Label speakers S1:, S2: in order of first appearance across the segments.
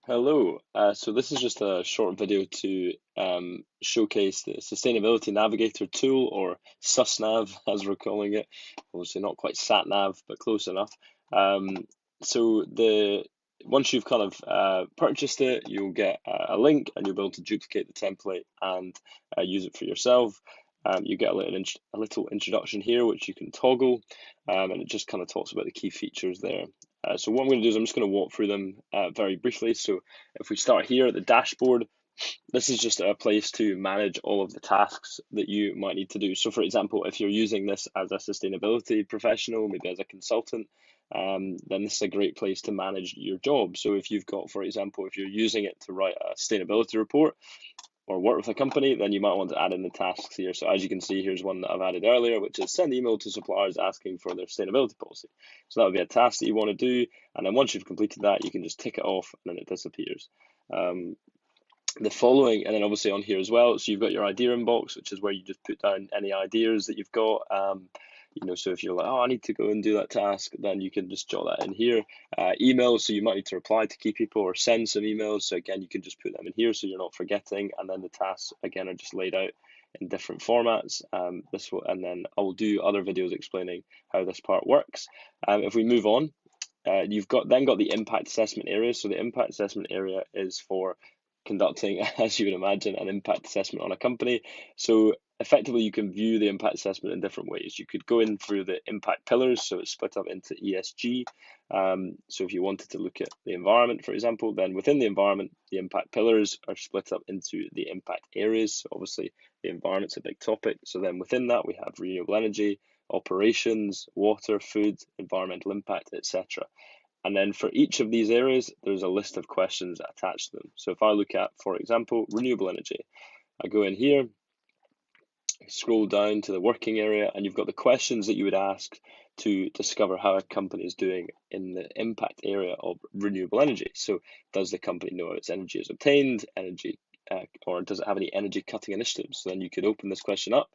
S1: Hello. So this is just a short video to showcase the Sustainability Navigator tool, or SusNav as we're calling it. Obviously not quite SatNav, but close enough. Um, so once you've kind of purchased it, you'll get a link and you'll be able to duplicate the template and use it for yourself. You get a little introduction here, which you can toggle, and it just kind of talks about the key features there. So what I'm going to do is I'm just going to walk through them very briefly. So if we start here at the dashboard, this is just a place to manage all of the tasks that you might need to do. So for example, if you're using this as a sustainability professional, maybe as a consultant, then this is a great place to manage your job. So if you've got, for example, if you're using it to write a sustainability report, or work with a company, then you might want to add in the tasks here. So as you can see, here's one that I've added earlier, which is send email to suppliers asking for their sustainability policy. So that would be a task that you want to do. And then once you've completed that, you can just tick it off and then it disappears. The following, and then obviously on here as well, so you've got your idea inbox, which is where you just put down any ideas that you've got. So if you're like, oh, I need to go and do that task, then you can just jot that in here. Emails, so you might need to reply to key people or send some emails. So again, you can just put them in here so you're not forgetting. And then the tasks, again, are just laid out in different formats. And then I will do other videos explaining how this part works. If we move on, you've got the impact assessment area. So the impact assessment area is for conducting, as you would imagine, an impact assessment on a company. So effectively, you can view the impact assessment in different ways. You could go in through the impact pillars, so it's split up into ESG. So if you wanted to look at the environment, for example, then within the environment, the impact pillars are split up into the impact areas. So obviously, the environment's a big topic. So then within that, we have renewable energy, operations, water, food, environmental impact, etc. And then for each of these areas, there's a list of questions attached to them. So if I look at, for example, renewable energy, I go in here, scroll down to the working area, and you've got the questions that you would ask to discover how a company is doing in the impact area of renewable energy. So does the company know how its energy is obtained, or does it have any energy cutting initiatives? So then you could open this question up,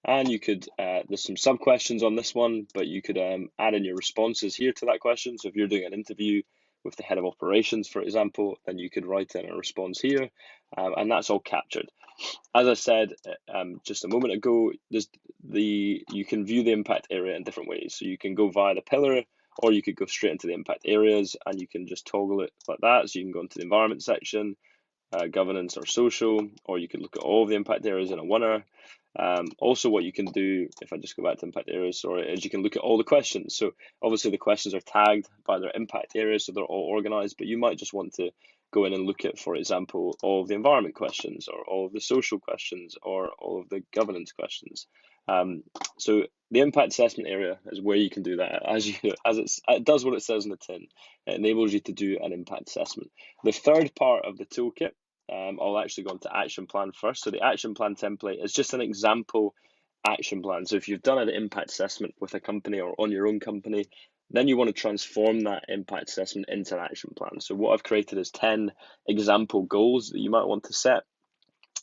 S1: and you could, there's some sub questions on this one, but you could add in your responses here to that question. So if you're doing an interview with the head of operations, for example, then you could write in a response here, and that's all captured. As I said just a moment ago, you can view the impact area in different ways. So you can go via the pillar, or you could go straight into the impact areas, and you can just toggle it like that. So you can go into the environment section, governance or social, or you could look at all of the impact areas in a winner. Also, what you can do, if I just go back to impact areas, is you can look at all the questions. So obviously the questions are tagged by their impact areas, so they're all organized, but you might just want to go in and look at, for example, all of the environment questions, or all of the social questions, or all of the governance questions. So the impact assessment area is where you can do that. It does what it says in the tin. It enables you to do an impact assessment. The third part of the toolkit, I'll actually go into action plan first. So the action plan template is just an example action plan. So if you've done an impact assessment with a company or on your own company, then you want to transform that impact assessment into an action plan. So what I've created is 10 example goals that you might want to set.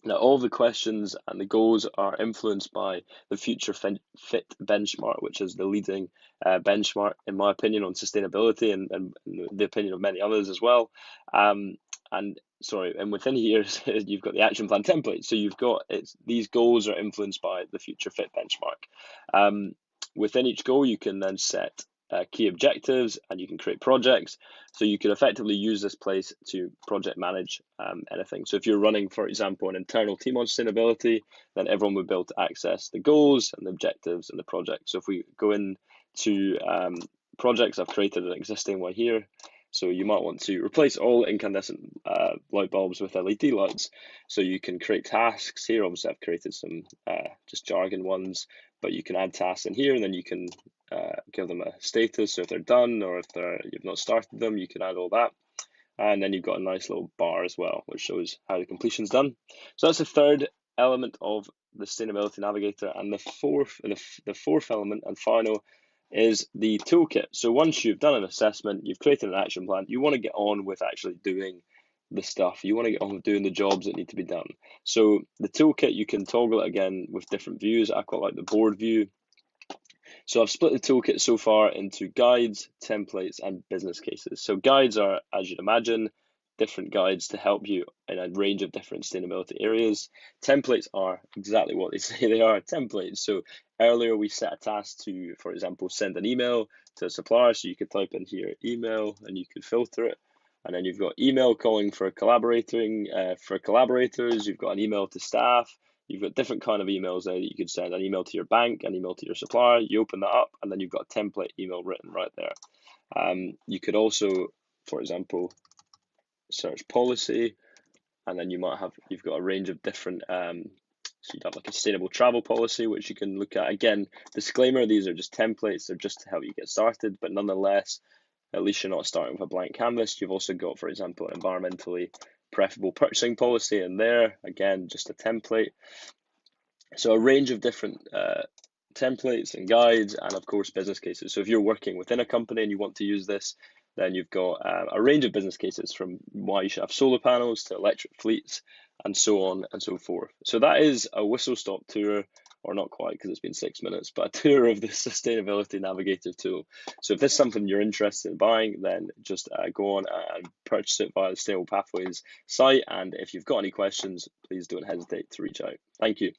S1: Now, all the questions and the goals are influenced by the Future Fit benchmark, which is the leading benchmark, in my opinion, on sustainability, and the opinion of many others as well. And within here, you've got the action plan template. So these goals are influenced by the Future Fit benchmark. Within each goal, you can then set key objectives, and you can create projects. So you can effectively use this place to project manage anything. So if you're running, for example, an internal team on sustainability, then everyone would be able to access the goals and the objectives and the project. So if we go into projects, I've created an existing one here. So you might want to replace all incandescent light bulbs with LED lights. So you can create tasks here. Obviously, I've created some just jargon ones, but you can add tasks in here, and then you can give them a status. So if they're done, or if you've not started them, you can add all that. And then you've got a nice little bar as well, which shows how the completion's done. So that's the third element of the Sustainability Navigator. And the fourth element and final is the toolkit. So once you've done an assessment, you've created an action plan, you want to get on with actually doing the stuff. You want to get on with doing the jobs that need to be done. So the toolkit, you can toggle it again with different views. I quite like the board view. So I've split the toolkit so far into guides, templates, and business cases. So guides are, as you'd imagine, different guides to help you in a range of different sustainability areas. Templates are exactly what they say they are, templates. So earlier we set a task to, for example, send an email to a supplier. So you could type in here email and you could filter it. And then you've got email calling for collaborating for collaborators. You've got an email to staff. You've got different kind of emails there that you could send, an email to your bank, an email to your supplier. You open that up, and then you've got a template email written right there. You could also, for example, search policy, and then you've got a range of different. So you'd have like a sustainable travel policy, which you can look at. Again, disclaimer: these are just templates; they're just to help you get started. But nonetheless, at least you're not starting with a blank canvas. You've also got, for example, an environmentally preferable purchasing policy in there. Again, just a template. So a range of different templates and guides, and of course business cases. So if you're working within a company and you want to use this, then you've got a range of business cases, from why you should have solar panels to electric fleets and so on and so forth. So that is a whistle-stop tour, or not quite because it's been 6 minutes, but a tour of the Sustainability Navigator tool. So if this is something you're interested in buying, then just go on and purchase it via the Sustainable Pathways site. And if you've got any questions, please don't hesitate to reach out. Thank you.